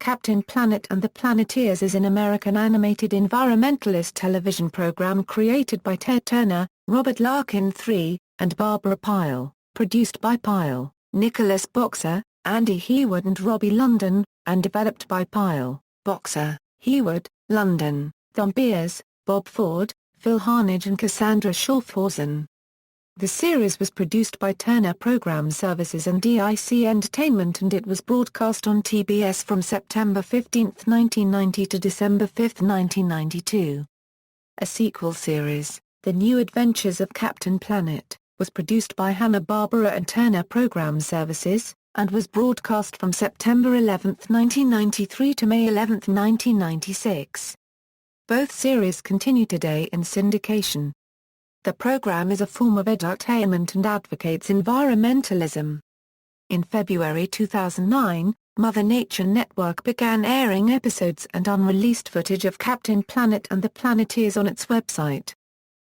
Captain Planet and the Planeteers is an American animated environmentalist television program created by Ted Turner, Robert Larkin III, and Barbara Pyle, produced by Pyle, Nicholas Boxer, Andy Heyward and Robby London, and developed by Pyle, Boxer, Heyward, London, Thom Beers, Bob Ford, Phil Harnage and Cassandra Schafhausen. The series was produced by Turner Program Services and DIC Entertainment, and it was broadcast on TBS from September 15, 1990 to December 5, 1992. A sequel series, The New Adventures of Captain Planet, was produced by Hanna-Barbera and Turner Program Services, and was broadcast from September 11, 1993 to May 11, 1996. Both series continue today in syndication. The program is a form of edutainment and advocates environmentalism. In February 2009, Mother Nature Network began airing episodes and unreleased footage of Captain Planet and the Planeteers on its website.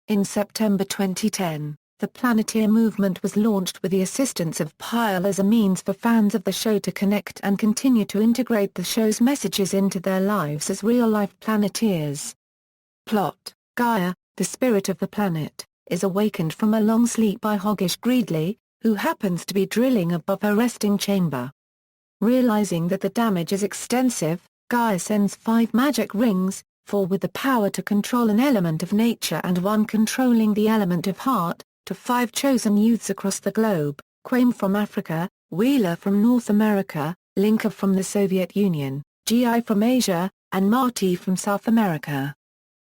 In September 2010, the Planeteer movement was launched with the assistance of Pyle as a means for fans of the show to connect and continue to integrate the show's messages into their lives as real-life Planeteers. Plot: Gaia, the spirit of the planet, is awakened from a long sleep by Hoggish Greedley, who happens to be drilling above her resting chamber. Realizing that the damage is extensive, Gaia sends 5 magic rings, 4 with the power to control an element of nature and 1 controlling the element of heart, to 5 chosen youths across the globe: Quaim from Africa, Wheeler from North America, Linker from the Soviet Union, Gi from Asia, and Marty from South America.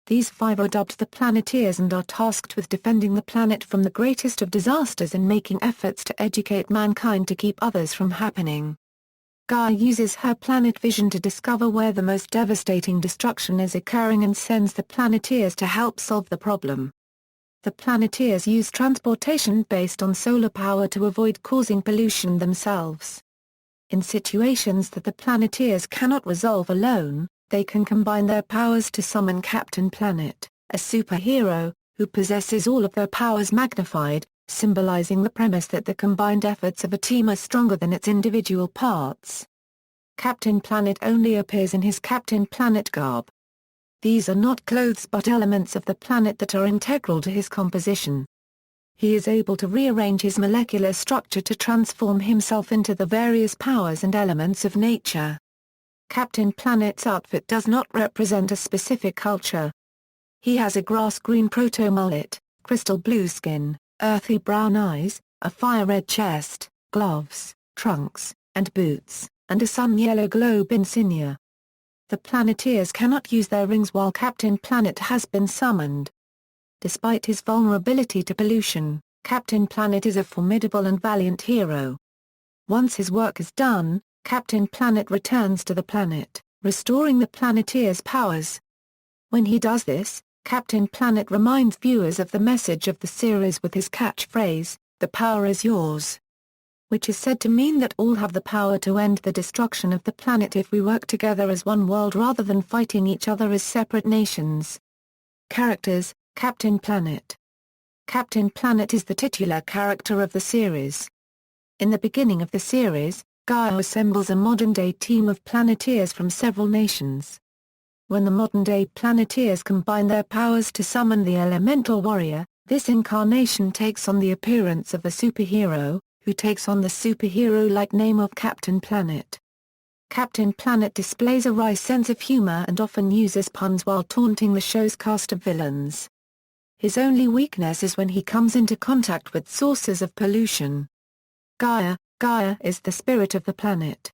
These 5 are dubbed the Planeteers and are tasked with defending the planet from the greatest of disasters and making efforts to educate mankind to keep others from happening. Gaia uses her planet vision to discover where the most devastating destruction is occurring and sends the Planeteers to help solve the problem. The Planeteers use transportation based on solar power to avoid causing pollution themselves. In situations that the Planeteers cannot resolve alone, they can combine their powers to summon Captain Planet, a superhero, who possesses all of their powers magnified, symbolizing the premise that the combined efforts of a team are stronger than its individual parts. Captain Planet only appears in his Captain Planet garb. These are not clothes but elements of the planet that are integral to his composition. He is able to rearrange his molecular structure to transform himself into the various powers and elements of nature. Captain Planet's outfit does not represent a specific culture. He has a grass-green proto-mullet, crystal blue skin, earthy brown eyes, a fire-red chest, gloves, trunks, and boots, and a sun-yellow globe insignia. The Planeteers cannot use their rings while Captain Planet has been summoned. Despite his vulnerability to pollution, Captain Planet is a formidable and valiant hero. Once his work is done, Captain Planet returns to the planet, restoring the Planeteers' powers. When he does this, Captain Planet reminds viewers of the message of the series with his catchphrase, "The power is yours," which is said to mean that all have the power to end the destruction of the planet if we work together as one world rather than fighting each other as separate nations. Characters: Captain Planet. Captain Planet is the titular character of the series. In the beginning of the series, Gaia assembles a modern-day team of Planeteers from several nations. When the modern-day Planeteers combine their powers to summon the elemental warrior, this incarnation takes on the appearance of a superhero, who takes on the superhero-like name of Captain Planet. Captain Planet displays a wry sense of humor and often uses puns while taunting the show's cast of villains. His only weakness is when he comes into contact with sources of pollution. Gaia is the spirit of the planet.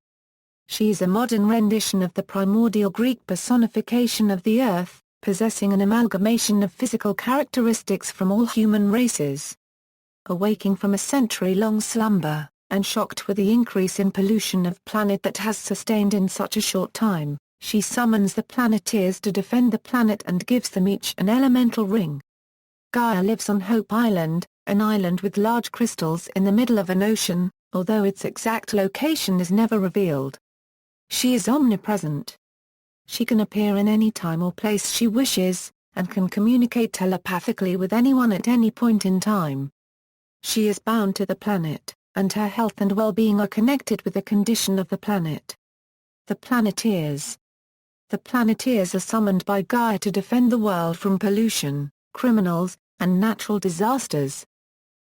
She is a modern rendition of the primordial Greek personification of the Earth, possessing an amalgamation of physical characteristics from all human races. Awaking from a century-long slumber, and shocked with the increase in pollution of planet that has sustained in such a short time, she summons the Planeteers to defend the planet and gives them each an elemental ring. Gaia lives on Hope Island, an island with large crystals in the middle of an ocean, although its exact location is never revealed. She is omnipresent. She can appear in any time or place she wishes, and can communicate telepathically with anyone at any point in time. She is bound to the planet, and her health and well-being are connected with the condition of the planet. The Planeteers. The Planeteers are summoned by Gaia to defend the world from pollution, criminals, and natural disasters.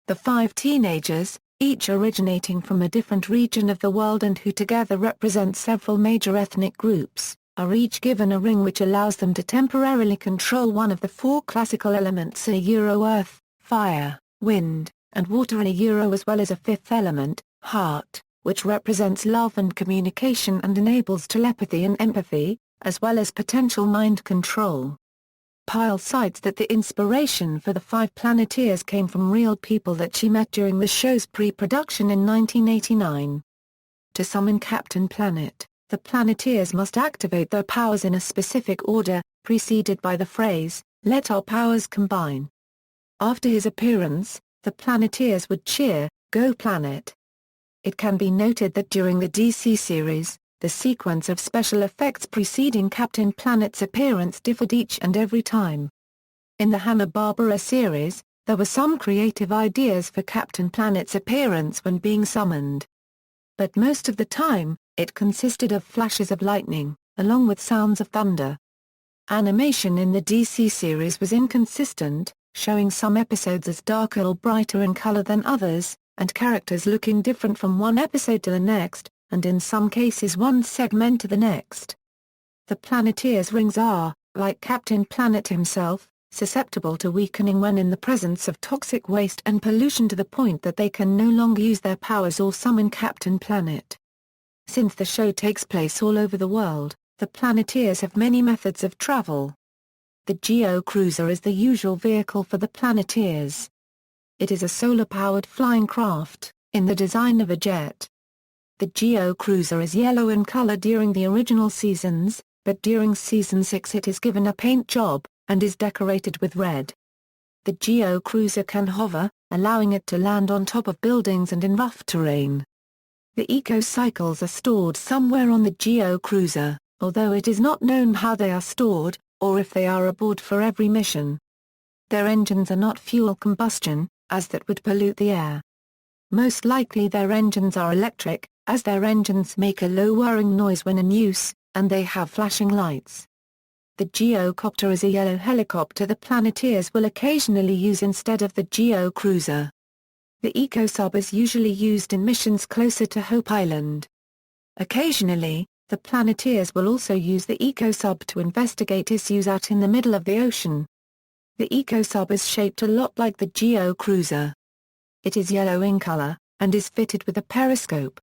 The 5 teenagers, each originating from a different region of the world and who together represent several major ethnic groups, are each given a ring which allows them to temporarily control one of the 4 classical elements Earth, fire, wind, and water as well as a 5th element, heart, which represents love and communication and enables telepathy and empathy, as well as potential mind control. Pyle cites that the inspiration for the 5 Planeteers came from real people that she met during the show's pre-production in 1989. To summon Captain Planet, the Planeteers must activate their powers in a specific order, preceded by the phrase, "Let our powers combine." After his appearance, the Planeteers would cheer, "Go Planet!" It can be noted that during the DC series, the sequence of special effects preceding Captain Planet's appearance differed each and every time. In the Hanna-Barbera series, there were some creative ideas for Captain Planet's appearance when being summoned. But most of the time, it consisted of flashes of lightning, along with sounds of thunder. Animation in the DC series was inconsistent, showing some episodes as darker or brighter in color than others, and characters looking different from one episode to the next, and in some cases one segment to the next. The Planeteers' rings are, like Captain Planet himself, susceptible to weakening when in the presence of toxic waste and pollution to the point that they can no longer use their powers or summon Captain Planet. Since the show takes place all over the world, the Planeteers have many methods of travel. The Geo Cruiser is the usual vehicle for the Planeteers. It is a solar-powered flying craft, in the design of a jet. The Geo Cruiser is yellow in color during the original seasons, but during Season 6 it is given a paint job, and is decorated with red. The Geo Cruiser can hover, allowing it to land on top of buildings and in rough terrain. The eco-cycles are stored somewhere on the Geo Cruiser, although it is not known how they are stored, or if they are aboard for every mission. Their engines are not fuel combustion, as that would pollute the air. Most likely their engines are electric, as their engines make a low whirring noise when in use, and they have flashing lights. The Geo Copter is a yellow helicopter the Planeteers will occasionally use instead of the Geo Cruiser. The Eco-Sub is usually used in missions closer to Hope Island. Occasionally, the Planeteers will also use the Eco-Sub to investigate issues out in the middle of the ocean. The Eco-Sub is shaped a lot like the Geo Cruiser. It is yellow in color, and is fitted with a periscope.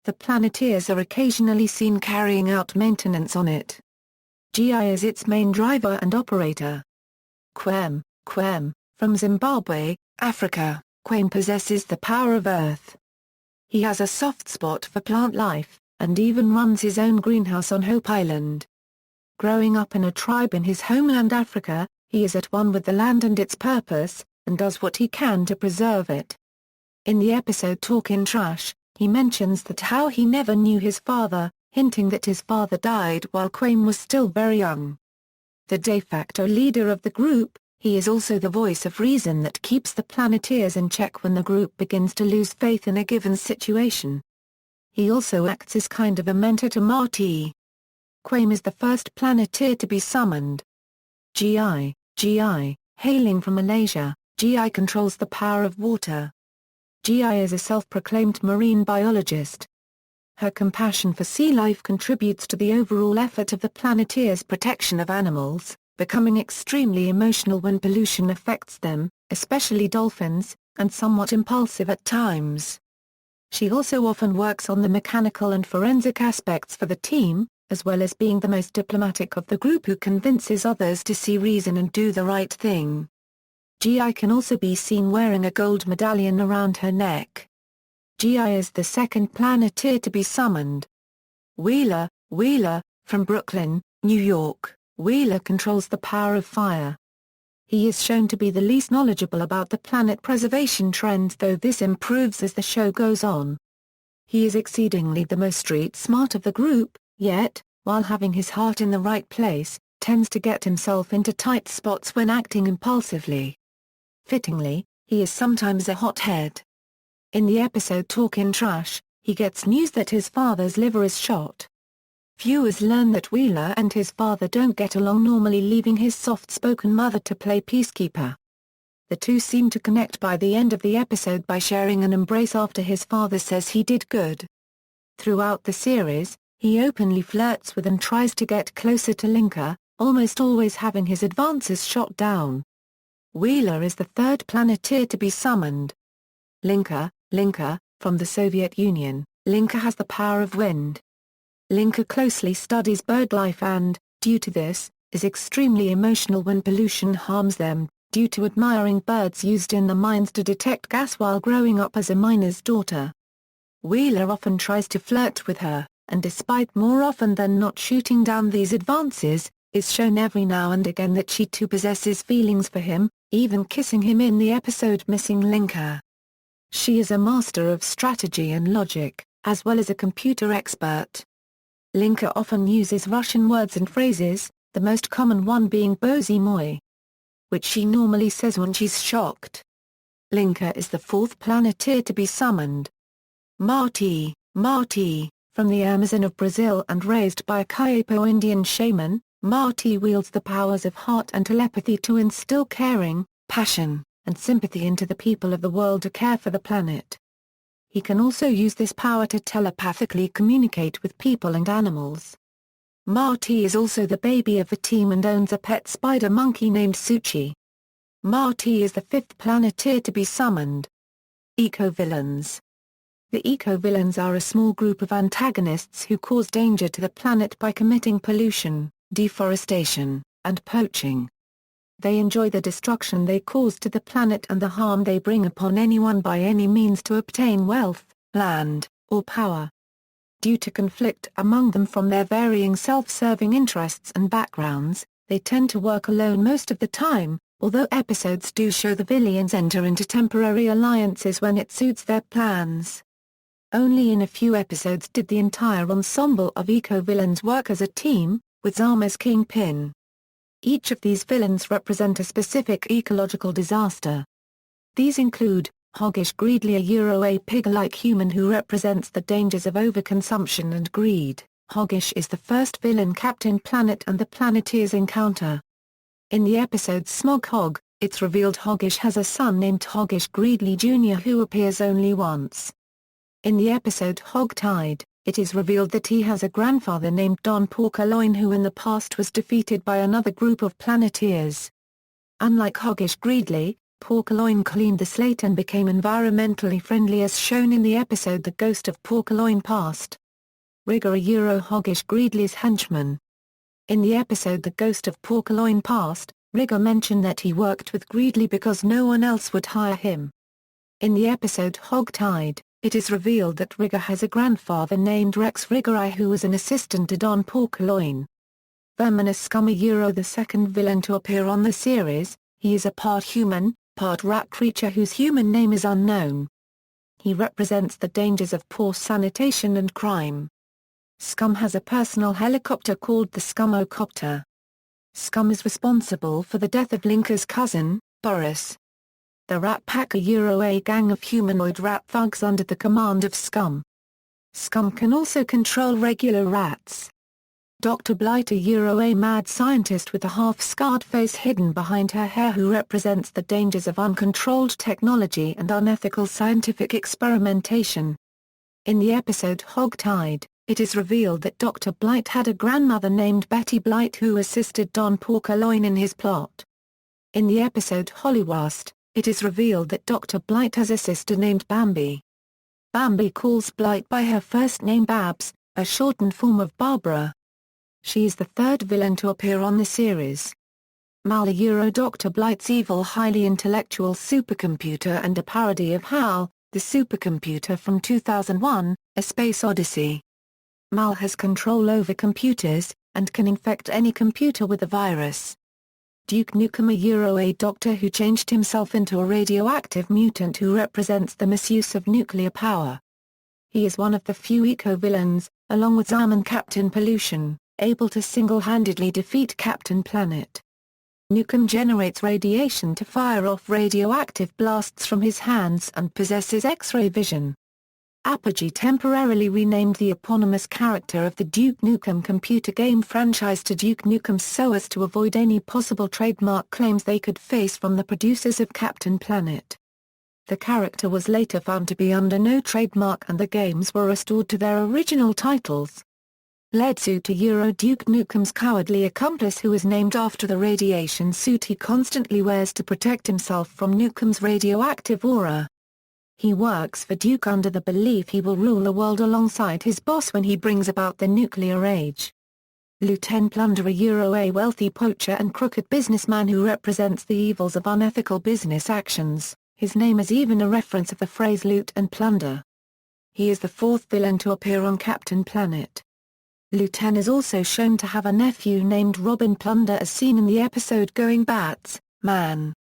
The Planeteers are occasionally seen carrying out maintenance on it. Gaia is its main driver and operator. Quem, from Zimbabwe, Africa, Quem possesses the power of Earth. He has a soft spot for plant life, and even runs his own greenhouse on Hope Island. Growing up in a tribe in his homeland Africa, he is at one with the land and its purpose, and does what he can to preserve it. In the episode Talkin' Trash, he mentions that how he never knew his father, hinting that his father died while Quem was still very young. The de facto leader of the group, he is also the voice of reason that keeps the Planeteers in check when the group begins to lose faith in a given situation. He also acts as kind of a mentor to Marty. Quem is the first Planeteer to be summoned. Gi, hailing from Malaysia, Gi controls the power of water. Gi is a self-proclaimed marine biologist. Her compassion for sea life contributes to the overall effort of the Planeteers' protection of animals, becoming extremely emotional when pollution affects them, especially dolphins, and somewhat impulsive at times. She also often works on the mechanical and forensic aspects for the team, as well as being the most diplomatic of the group who convinces others to see reason and do the right thing. Gi can also be seen wearing a gold medallion around her neck. Gi is the second Planeteer to be summoned. Wheeler, from Brooklyn, New York, Wheeler controls the power of fire. He is shown to be the least knowledgeable about the planet preservation trends, though this improves as the show goes on. He is exceedingly the most street smart of the group, yet, while having his heart in the right place, tends to get himself into tight spots when acting impulsively. Fittingly, he is sometimes a hothead. In the episode Talkin' Trash, he gets news that his father's liver is shot. Viewers learn that Wheeler and his father don't get along normally, leaving his soft-spoken mother to play peacekeeper. The two seem to connect by the end of the episode by sharing an embrace after his father says he did good. Throughout the series, he openly flirts with and tries to get closer to Linka, almost always having his advances shot down. Wheeler is the third Planeteer to be summoned. Linka, from the Soviet Union, Linka has the power of wind. Linka closely studies bird life and, due to this, is extremely emotional when pollution harms them, due to admiring birds used in the mines to detect gas while growing up as a miner's daughter. Wheeler often tries to flirt with her, and despite more often than not shooting down these advances, is shown every now and again that she too possesses feelings for him, even kissing him in the episode Missing Linka. She is a master of strategy and logic, as well as a computer expert. Linka often uses Russian words and phrases, the most common one being "bozy moi," which she normally says when she's shocked. Linka is the fourth Planeteer to be summoned. Marty, from the Amazon of Brazil and raised by a Kaipo Indian shaman, Marty wields the powers of heart and telepathy to instill caring, passion, and sympathy into the people of the world to care for the planet. He can also use this power to telepathically communicate with people and animals. Marty is also the baby of the team and owns a pet spider monkey named Suchi. Marty is the fifth Planeteer to be summoned. Eco-villains. The eco-villains are a small group of antagonists who cause danger to the planet by committing pollution, deforestation, and poaching. They enjoy the destruction they cause to the planet and the harm they bring upon anyone by any means to obtain wealth, land, or power. Due to conflict among them from their varying self-serving interests and backgrounds, they tend to work alone most of the time, although episodes do show the villains enter into temporary alliances when it suits their plans. Only in a few episodes did the entire ensemble of eco-villains work as a team, with Zam as Kingpin. Each of these villains represent a specific ecological disaster. These include, Hoggish Greedly, a pig-like human who represents the dangers of overconsumption and greed. Hoggish is the first villain Captain Planet and the Planeteers encounter. In the episode Smog Hog, it's revealed Hoggish has a son named Hoggish Greedly Jr. who appears only once. In the episode Hogtide, it is revealed that he has a grandfather named Don Porkaloin who in the past was defeated by another group of Planeteers. Unlike Hoggish Greedly, Porkaloin cleaned the slate and became environmentally friendly as shown in the episode The Ghost of Porkaloin Past. Rigger, Hoggish Greedly's henchman. In the episode The Ghost of Porkaloin Past, Rigger mentioned that he worked with Greedly because no one else would hire him. In the episode Hogtide, it is revealed that Rigger has a grandfather named Rex Rigger who was an assistant to Don Porkaloin. Verminous Scum, the second villain to appear on the series, he is a part human, part rat creature whose human name is unknown. He represents the dangers of poor sanitation and crime. Scum has a personal helicopter called the Geo Copter. Scum is responsible for the death of Linka's cousin, Boris. The Rat Pack, a gang of humanoid rat thugs under the command of Scum. Scum can also control regular rats. Dr. Blighter, a mad scientist with a half-scarred face hidden behind her hair who represents the dangers of uncontrolled technology and unethical scientific experimentation. In the episode Hogtide, it is revealed that Dr. Blight had a grandmother named Betty Blight who assisted Don Porkaloin in his plot. In the episode Hollywast, it is revealed that Dr. Blight has a sister named Bambi. Bambi calls Blight by her first name Babs, a shortened form of Barbara. She is the third villain to appear on the series. Mal, Dr. Blight's evil highly intellectual supercomputer and a parody of HAL, the supercomputer from 2001, A Space Odyssey. Mal has control over computers, and can infect any computer with a virus. Duke Nukem, a doctor who changed himself into a radioactive mutant who represents the misuse of nuclear power. He is one of the few eco-villains, along with Zam and Captain Pollution, able to single-handedly defeat Captain Planet. Nukem generates radiation to fire off radioactive blasts from his hands and possesses X-ray vision. Apogee temporarily renamed the eponymous character of the Duke Nukem computer game franchise to Duke Nukem so as to avoid any possible trademark claims they could face from the producers of Captain Planet. The character was later found to be under no trademark and the games were restored to their original titles. Lead suit Duke Nukem's cowardly accomplice who is named after the radiation suit he constantly wears to protect himself from Nukem's radioactive aura. He works for Duke under the belief he will rule the world alongside his boss when he brings about the nuclear age. Lieutenant Plunder a wealthy poacher and crooked businessman who represents the evils of unethical business actions. His name is even a reference of the phrase loot and plunder. He is the fourth villain to appear on Captain Planet. Lieutenant is also shown to have a nephew named Robin Plunder as seen in the episode Going Bats, Man.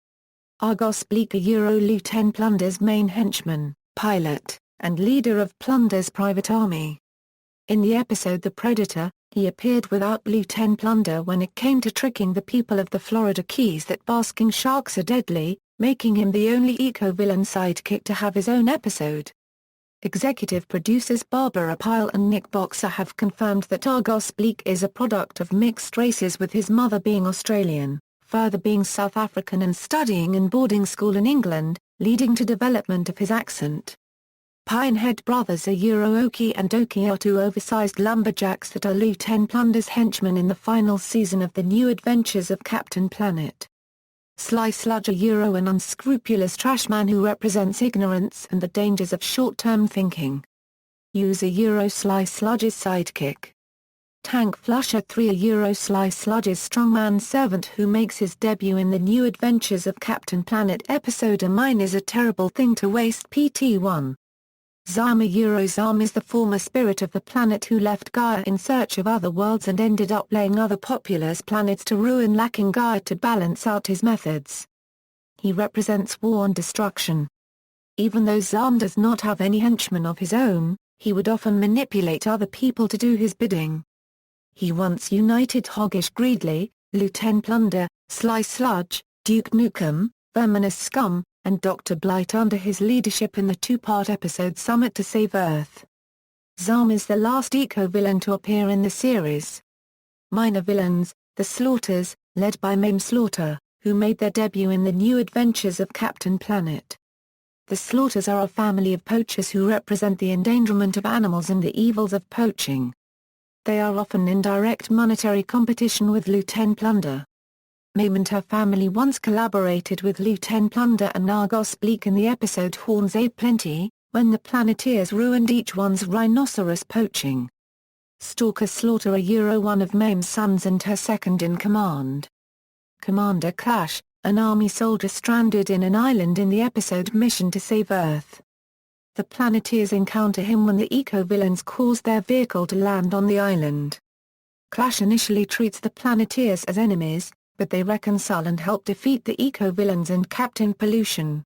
Argos Bleaker Lieutenant Plunder's main henchman, pilot, and leader of Plunder's private army. In the episode The Predator, he appeared without Lieutenant Plunder when it came to tricking the people of the Florida Keys that basking sharks are deadly, making him the only eco-villain sidekick to have his own episode. Executive producers Barbara Pyle and Nick Boxer have confirmed that Argos Bleak is a product of mixed races with his mother being Australian, father being South African and studying in boarding school in England, leading to development of his accent. Pinehead brothers are Oki and Doki are two oversized lumberjacks that are Lieutenant Plunder's henchmen in the final season of the New Adventures of Captain Planet. Sly Sludge an unscrupulous trashman who represents ignorance and the dangers of short-term thinking. User Sly Sludge's sidekick. Tank Flusher 3 Sly Sludge's strongman servant who makes his debut in the New Adventures of Captain Planet episode A Mine is a Terrible Thing to Waste PT1. Zama Zam is the former spirit of the planet who left Gaia in search of other worlds and ended up laying other populous planets to ruin, lacking Gaia to balance out his methods. He represents war and destruction. Even though Zam does not have any henchmen of his own, he would often manipulate other people to do his bidding. He once united Hoggish Greedley, Lieutenant Plunder, Sly Sludge, Duke Nukem, Verminous Scum, and Dr. Blight under his leadership in the two-part episode Summit to Save Earth. Zam is the last eco-villain to appear in the series. Minor villains, the Slaughters, led by Mame Slaughter, who made their debut in the New Adventures of Captain Planet. The Slaughters are a family of poachers who represent the endangerment of animals and the evils of poaching. They are often in direct monetary competition with Lieutenant Plunder. Mame and her family once collaborated with Lieutenant Plunder and Argos Bleak in the episode Horns A Plenty, when the Planeteers ruined each one's rhinoceros poaching. Stalker Slaughter one of Mame's sons and her second-in-command. Commander Clash, an army soldier stranded in an island in the episode Mission to Save Earth. The Planeteers encounter him when the eco-villains cause their vehicle to land on the island. Clash initially treats the Planeteers as enemies, but they reconcile and help defeat the eco-villains and Captain Pollution.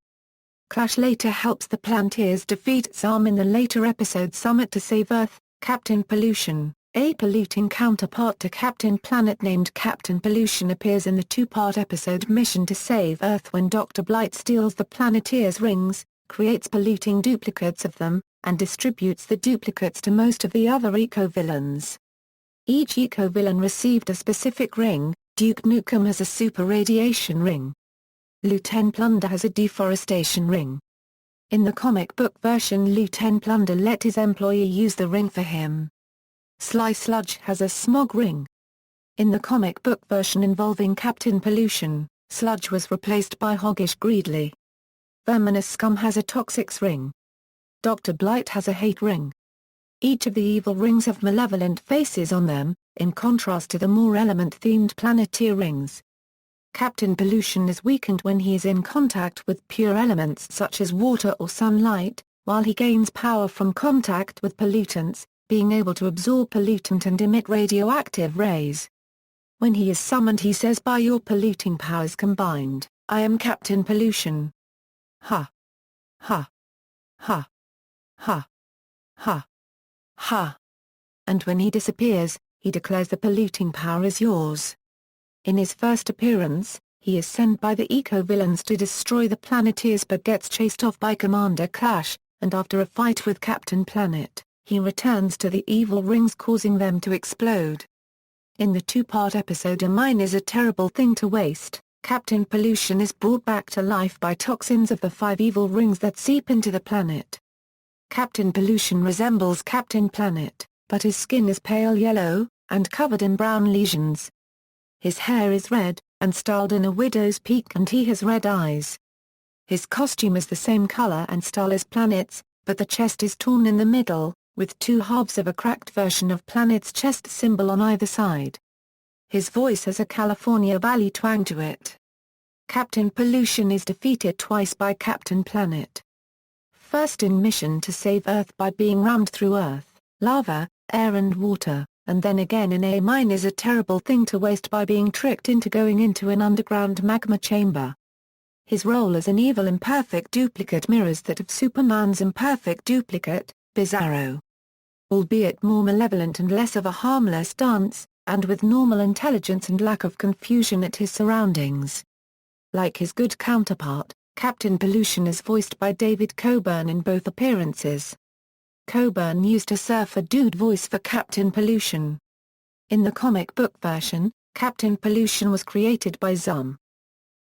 Clash later helps the Planeteers defeat Zam in the later episode Summit to Save Earth. Captain Pollution, a polluting counterpart to Captain Planet named Captain Pollution, appears in the two-part episode Mission to Save Earth when Dr. Blight steals the Planeteers Rings, creates polluting duplicates of them, and distributes the duplicates to most of the other eco-villains. Each eco-villain received a specific ring. Duke Nukem has a super radiation ring. Lieutenant Plunder has a deforestation ring. In the comic book version, Lieutenant Plunder let his employee use the ring for him. Sly Sludge has a smog ring. In the comic book version involving Captain Pollution, Sludge was replaced by Hoggish Greedley. Verminous Scum has a toxics ring. Dr. Blight has a hate ring. Each of the evil rings have malevolent faces on them, in contrast to the more element-themed Planeteer rings. Captain Pollution is weakened when he is in contact with pure elements such as water or sunlight, while he gains power from contact with pollutants, being able to absorb pollutant and emit radioactive rays. When he is summoned he says, "By your polluting powers combined, I am Captain Pollution." Ha! Ha! Ha! Ha! Ha! Ha! And when he disappears, he declares the polluting power is yours. In his first appearance, he is sent by the eco-villains to destroy the Planeteers but gets chased off by Commander Clash, and after a fight with Captain Planet, he returns to the evil rings, causing them to explode. In the two-part episode A Mine is a Terrible Thing to Waste, Captain Pollution is brought back to life by toxins of the 5 evil rings that seep into the planet. Captain Pollution resembles Captain Planet, but his skin is pale yellow, and covered in brown lesions. His hair is red, and styled in a widow's peak, and he has red eyes. His costume is the same color and style as Planet's, but the chest is torn in the middle, with 2 halves of a cracked version of Planet's chest symbol on either side. His voice has a California Valley twang to it. Captain Pollution is defeated twice by Captain Planet. First in mission to save Earth by being rammed through earth, lava, air and water, and then again in A Mine is a Terrible Thing to Waste by being tricked into going into an underground magma chamber. His role as an evil imperfect duplicate mirrors that of Superman's imperfect duplicate, Bizarro. Albeit more malevolent and less of a harmless dunce, and with normal intelligence and lack of confusion at his surroundings. Like his good counterpart, Captain Pollution is voiced by David Coburn in both appearances. Coburn used a surfer dude voice for Captain Pollution. In the comic book version, Captain Pollution was created by Zum.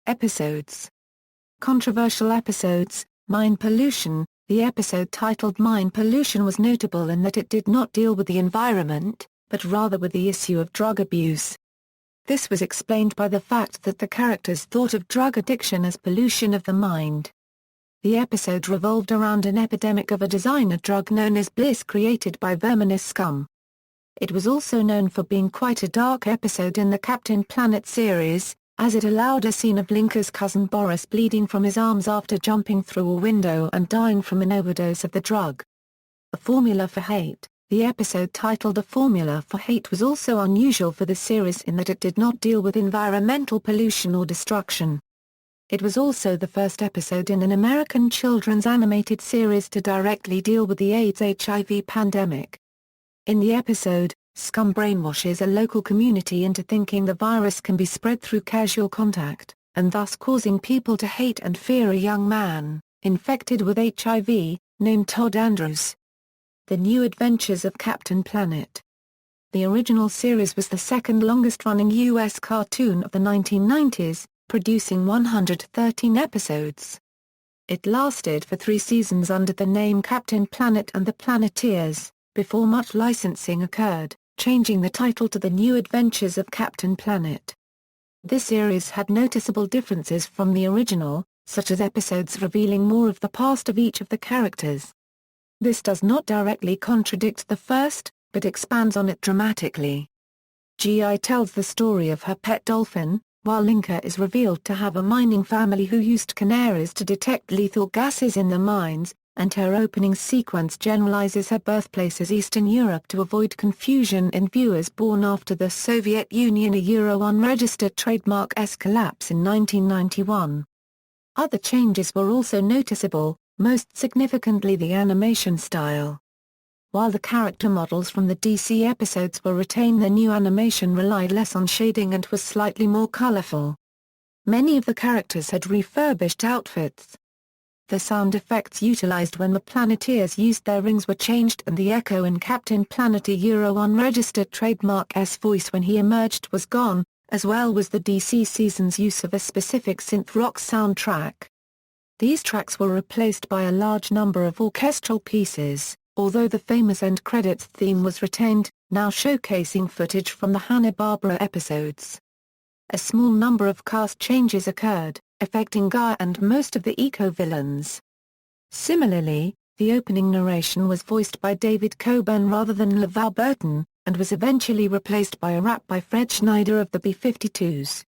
Episodes. Controversial episodes. Mine Pollution. The episode titled Mine Pollution was notable in that it did not deal with the environment, but rather with the issue of drug abuse. This was explained by the fact that the characters thought of drug addiction as pollution of the mind. The episode revolved around an epidemic of a designer drug known as Bliss created by verminous scum. It was also known for being quite a dark episode in the Captain Planet series, as it allowed a scene of Linka's cousin Boris bleeding from his arms after jumping through a window and dying from an overdose of the drug. A Formula for Hate. The episode titled A Formula for Hate was also unusual for the series in that it did not deal with environmental pollution or destruction. It was also the first episode in an American children's animated series to directly deal with the AIDS/HIV pandemic. In the episode, Scum brainwashes a local community into thinking the virus can be spread through casual contact, and thus causing people to hate and fear a young man, infected with HIV, named Todd Andrews. The New Adventures of Captain Planet. The original series was the second longest-running U.S. cartoon of the 1990s, producing 113 episodes. It lasted for 3 seasons under the name Captain Planet and the Planeteers, before much licensing occurred, changing the title to The New Adventures of Captain Planet. This series had noticeable differences from the original, such as episodes revealing more of the past of each of the characters. This does not directly contradict the first, but expands on it dramatically. Gi tells the story of her pet dolphin, while Linka is revealed to have a mining family who used canaries to detect lethal gases in the mines, and her opening sequence generalizes her birthplace as Eastern Europe to avoid confusion in viewers born after the Soviet Union unregistered trademark's collapse in 1991. Other changes were also noticeable, most significantly the animation style. While the character models from the DC episodes were retained, the new animation relied less on shading and was slightly more colorful. Many of the characters had refurbished outfits. The sound effects utilized when the Planeteers used their rings were changed, and the echo in Captain Planet unregistered trademark's voice when he emerged was gone, as well was the DC season's use of a specific synth rock soundtrack. These tracks were replaced by a large number of orchestral pieces, although the famous end credits theme was retained, now showcasing footage from the Hanna-Barbera episodes. A small number of cast changes occurred, affecting Gaia and most of the eco-villains. Similarly, the opening narration was voiced by David Coburn rather than LeVar Burton, and was eventually replaced by a rap by Fred Schneider of the B-52s.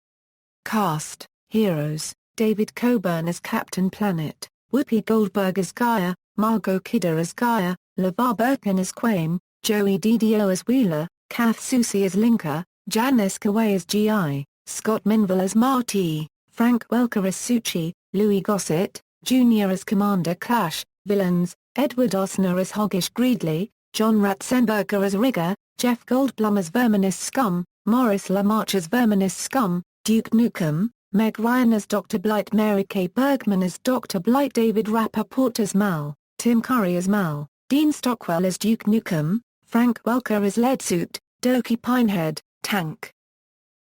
Cast: Heroes, David Coburn as Captain Planet, Whoopi Goldberg as Gaia, Margot Kidder as Gaia, LeVar Burton as Quame, Joey Didio as Wheeler, Kath Soucie as Linka, Janice Kawai as Gi, Scott Minville as Marty, Frank Welker as Suchi, Louis Gossett, Jr. as Commander Clash. Villains: Edward Osner as Hoggish Greedley, John Ratzenberger as Rigger, Jeff Goldblum as Verminous Scum, Morris LaMarche as Verminous Scum, Duke Nukem, Meg Ryan as Dr. Blight, Mary Kay Bergman as Dr. Blight, David Rappaport as Mal, Tim Curry as Mal, Dean Stockwell as Duke Nukem, Frank Welker as Leadsuit, Doki Pinehead, Tank.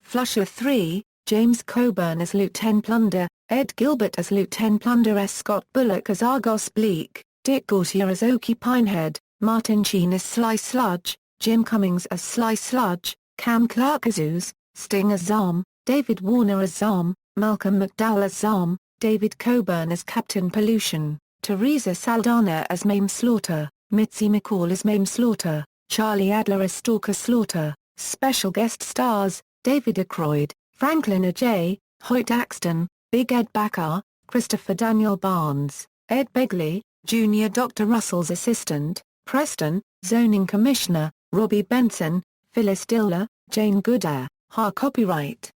Flusher 3, James Coburn as Lieutenant Plunder, Ed Gilbert as Lieutenant Plunder S. Scott Bullock as Argos Bleak, Dick Gautier as Oki Pinehead, Martin Sheen as Sly Sludge, Jim Cummings as Sly Sludge, Cam Clark as Ooze, Sting as Zom, David Warner as Zom, Malcolm McDowell as Zom, David Coburn as Captain Pollution, Teresa Saldana as Mame Slaughter, Mitzi McCall as Mame Slaughter, Charlie Adler as Stalker Slaughter. Special guest stars, David Aykroyd, Franklin Ajay, Hoyt Axton, Big Ed Bakar, Christopher Daniel Barnes, Ed Begley, Jr. Dr. Russell's assistant, Preston, Zoning Commissioner, Robbie Benson, Phyllis Diller, Jane Goodare, Copyright.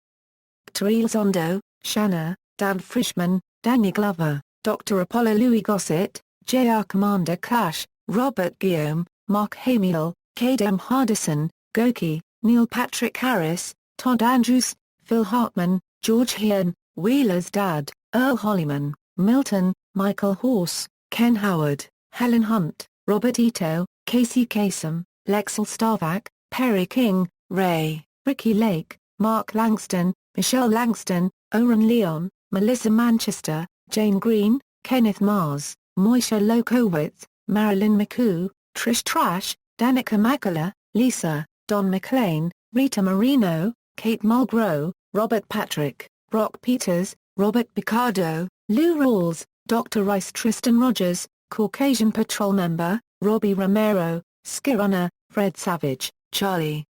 Terrell Zondo, Shanna, Dan Frischman, Danny Glover, Dr. Apollo Louis Gossett, J.R. Commander Clash, Robert Guillaume, Mark Hamill, Cade M. Hardison, Goki, Neil Patrick Harris, Todd Andrews, Phil Hartman, George Hearn, Wheeler's Dad, Earl Holliman, Milton, Michael Horse, Ken Howard, Helen Hunt, Robert Ito, Casey Kasem, Lexel Starvac, Perry King, Ray, Ricky Lake, Mark Langston, Michelle Langston, Oren Leon, Melissa Manchester, Jane Green, Kenneth Mars, Moisha Lokowitz, Marilyn McCoo, Trish Trash, Danica Makala, Lisa, Don McLean, Rita Marino, Kate Mulgrew, Robert Patrick, Brock Peters, Robert Picardo, Lou Rawls, Dr. Rice Tristan Rogers, Caucasian Patrol member, Robbie Romero, Skirunner, Fred Savage, Charlie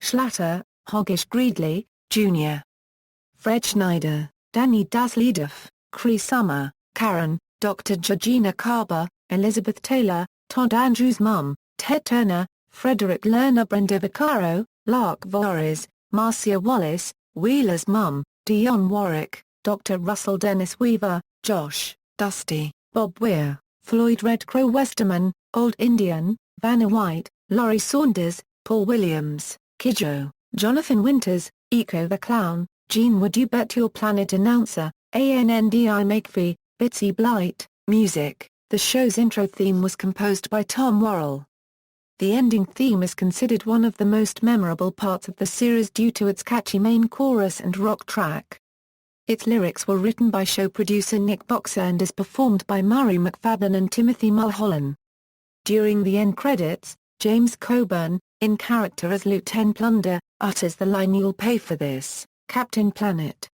Schlatter, Hoggish Greedley, Jr. Fred Schneider, Danny Dasledoff, Cree Summer, Karen, Dr. Georgina Carber, Elizabeth Taylor, Todd Andrews' mum, Ted Turner, Frederick Lerner, Brenda Vaccaro, Lark Voorhees, Marcia Wallace, Wheeler's mum, Dionne Warwick, Dr. Russell Dennis Weaver, Josh, Dusty, Bob Weir, Floyd Red Crow Westerman, Old Indian, Vanna White, Laurie Saunders, Paul Williams, Kidjo, Jonathan Winters, Eco the Clown, Gene Would You Bet Your Planet Announcer, ANNDI McPhee, Bitsy Blight. Music. The show's intro theme was composed by Tom Worrell. The ending theme is considered one of the most memorable parts of the series due to its catchy main chorus and rock track. Its lyrics were written by show producer Nick Boxer and is performed by Murray McFadden and Timothy Mulholland. During the end credits, James Coburn, in character as Lieutenant Plunder, utters the line "You'll pay for this, Captain Planet."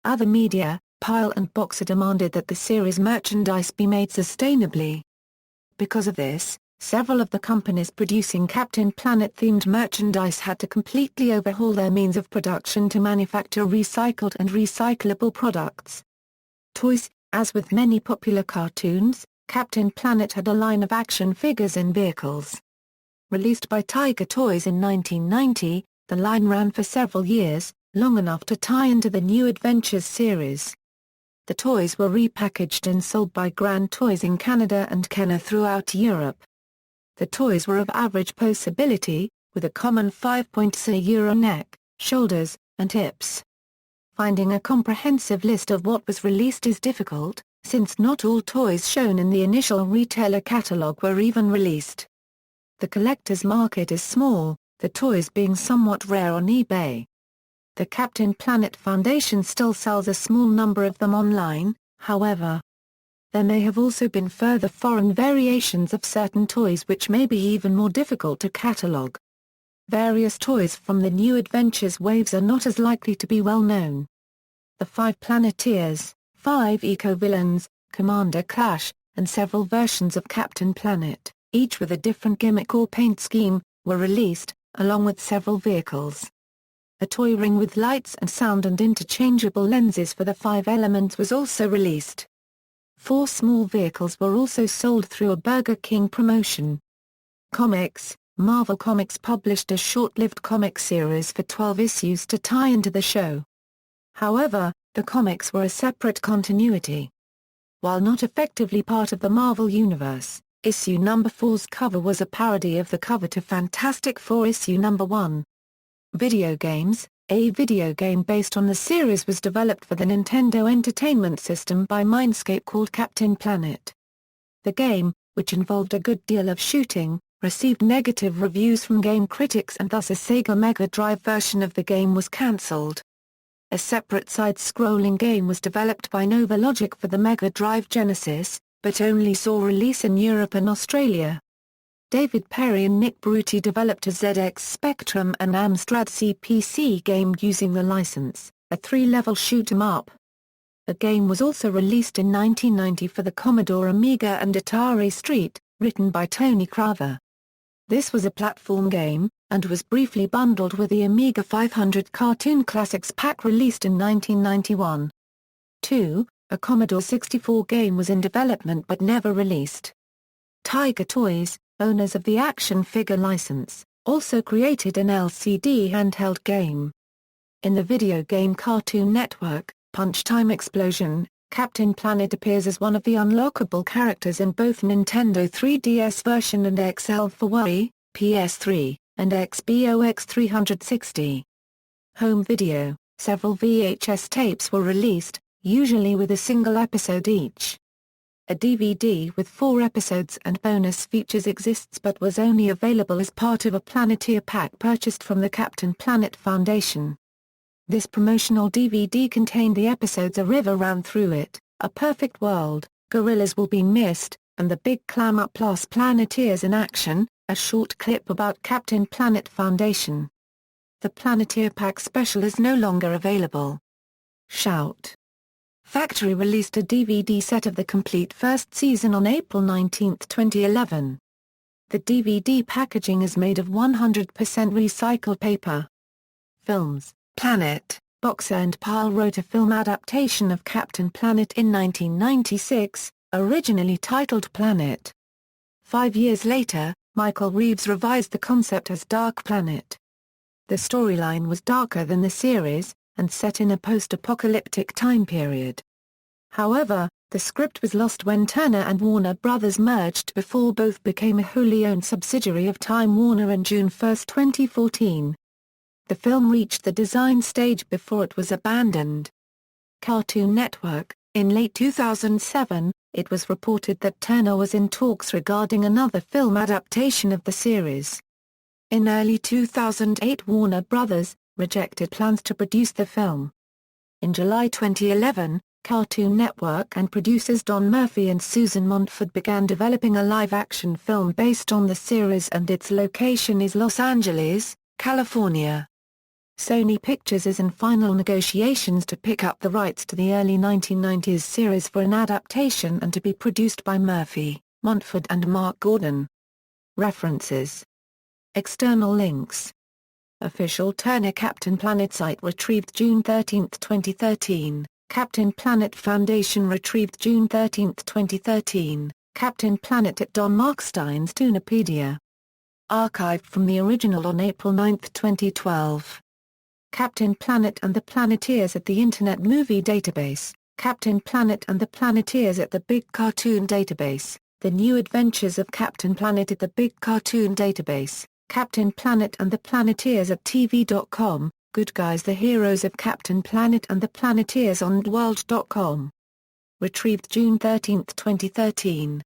Other media, Pyle and Boxer demanded that the series merchandise be made sustainably. Because of this, several of the companies producing Captain Planet-themed merchandise had to completely overhaul their means of production to manufacture recycled and recyclable products. Toys. As with many popular cartoons, Captain Planet had a line of action figures and vehicles. Released by Tiger Toys in 1990, the line ran for several years, long enough to tie into the New Adventures series. The toys were repackaged and sold by Grand Toys in Canada and Kenner throughout Europe. The toys were of average posability, with a common 5.0 euro neck, shoulders, and hips. Finding a comprehensive list of what was released is difficult, since not all toys shown in the initial retailer catalog were even released. The collector's market is small, the toys being somewhat rare on eBay. The Captain Planet Foundation still sells a small number of them online, however. There may have also been further foreign variations of certain toys which may be even more difficult to catalog. Various toys from the New Adventures waves are not as likely to be well known. The 5 Planeteers, 5 Eco-Villains, Commander Clash, and several versions of Captain Planet, each with a different gimmick or paint scheme, were released, along with several vehicles. A toy ring with lights and sound and interchangeable lenses for the 5 elements was also released. 4 small vehicles were also sold through a Burger King promotion. Comics. Marvel Comics published a short-lived comic series for 12 issues to tie into the show. However, the comics were a separate continuity. While not effectively part of the Marvel Universe, issue number 4's cover was a parody of the cover to Fantastic Four issue number 1. Video games. A video game based on the series was developed for the Nintendo Entertainment System by Mindscape called Captain Planet. The game, which involved a good deal of shooting, received negative reviews from game critics and thus a Sega Mega Drive version of the game was cancelled. A separate side-scrolling game was developed by Nova Logic for the Mega Drive Genesis, but only saw release in Europe and Australia. David Perry and Nick Bruti developed a ZX Spectrum and Amstrad CPC game using the license, a 3-level shoot-'em-up. The game was also released in 1990 for the Commodore Amiga and Atari ST, written by Tony Crowther. This was a platform game, and was briefly bundled with the Amiga 500 Cartoon Classics pack released in 1991. 2. A Commodore 64 game was in development but never released. Tiger Toys, owners of the action figure license, also created an LCD handheld game. In the video game Cartoon Network, Punch Time Explosion, Captain Planet appears as one of the unlockable characters in both Nintendo 3DS version and XL for Wii, PS3, and Xbox 360. Home video, several VHS tapes were released, usually with a single episode each. A DVD with 4 episodes and bonus features exists but was only available as part of a Planeteer pack purchased from the Captain Planet Foundation. This promotional DVD contained the episodes A River Ran Through It, A Perfect World, Gorillas Will Be Missed, and The Big Clam Up plus Planeteers in Action, a short clip about Captain Planet Foundation. The Planeteer Pack Special is no longer available. Shout! Factory released a DVD set of the complete first season on April 19, 2011. The DVD packaging is made of 100% recycled paper. Films. Planet, Boxer and Pyle wrote a film adaptation of Captain Planet in 1996, originally titled Planet. 5 years later, Michael Reeves revised the concept as Dark Planet. The storyline was darker than the series, and set in a post-apocalyptic time period. However, the script was lost when Turner and Warner Brothers merged before both became a wholly owned subsidiary of Time Warner on June 1, 2014. The film reached the design stage before it was abandoned. Cartoon Network, in late 2007, it was reported that Turner was in talks regarding another film adaptation of the series. In early 2008 Warner Brothers rejected plans to produce the film. In July 2011, Cartoon Network and producers Don Murphy and Susan Montford began developing a live-action film based on the series and its location is Los Angeles, California. Sony Pictures is in final negotiations to pick up the rights to the early 1990s series for an adaptation and to be produced by Murphy, Montford and Mark Gordon. References. External links. Official Turner Captain Planet site retrieved June 13, 2013. Captain Planet Foundation retrieved June 13, 2013. Captain Planet at Don Markstein's Toontopedia. Archived from the original on April 9, 2012. Captain Planet and the Planeteers at the Internet Movie Database, Captain Planet and the Planeteers at the Big Cartoon Database, The New Adventures of Captain Planet at the Big Cartoon Database, Captain Planet and the Planeteers at TV.com, Good Guys the Heroes of Captain Planet and the Planeteers on World.com. Retrieved June 13, 2013.